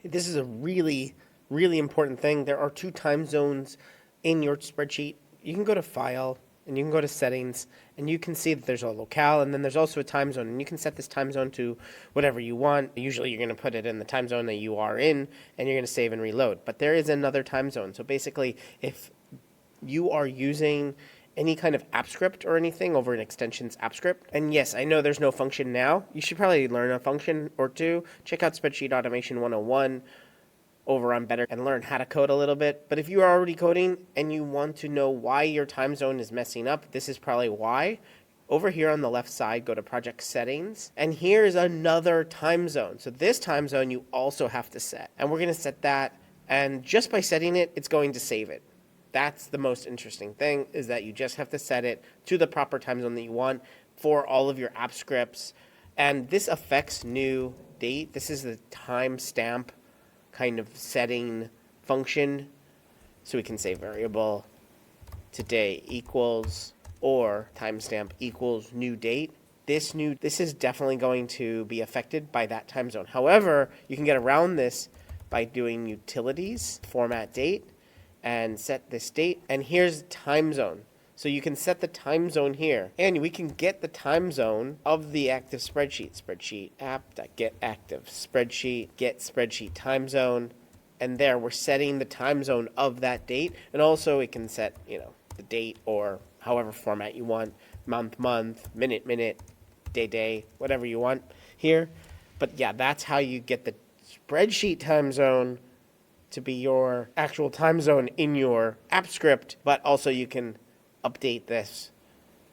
This is a really, really important thing. There are two time zones in your spreadsheet. You can go to File, and you can go to Settings, and you can see that there's a locale, and then there's also a time zone, and you can set this time zone to whatever you want. Usually you're going to put it in the time zone that you are in, and you're going to save and reload. But there is another time zone. So basically, if you are using any kind of app script or anything over an extensions app script. And yes, I know there's no function now. You should probably learn a function or two. Check out Spreadsheet Automation 101 over on Better and learn how to code a little bit. But if you are already coding and you want to know why your time zone is messing up, this is probably why. Over here on the left side, go to Project Settings, and here's another time zone. So this time zone you also have to set, and we're going to set that, and just by setting it, it's going to save it. That's the most interesting thing, is that you just have to set it to the proper time zone that you want for all of your app scripts. And this affects new date. This is the timestamp kind of setting function. So we can say variable today equals or timestamp equals new date. This is definitely going to be affected by that time zone. However, you can get around this by doing utilities, formatDate, and set this date, and here's time zone. So you can set the time zone here, and we can get the time zone of the active spreadsheet. Spreadsheet app.get active spreadsheet, get spreadsheet time zone, and there we're setting the time zone of that date. And also it can set, the date or however format you want, month, minute, day, whatever you want here. But yeah, that's how you get the spreadsheet time zone to be your actual time zone in your app script, but also you can update this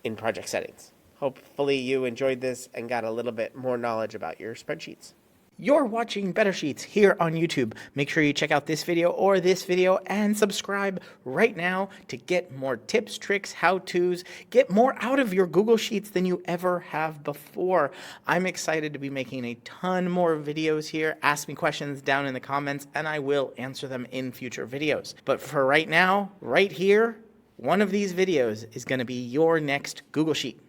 in project settings. Hopefully you enjoyed this and got a little bit more knowledge about your spreadsheets. You're watching Better Sheets here on YouTube. Make sure you check out this video or this video and subscribe right now to get more tips, tricks, how-tos, get more out of your Google Sheets than you ever have before. I'm excited to be making a ton more videos here. Ask me questions down in the comments and I will answer them in future videos. But for right now, right here, one of these videos is going to be your next Google Sheet.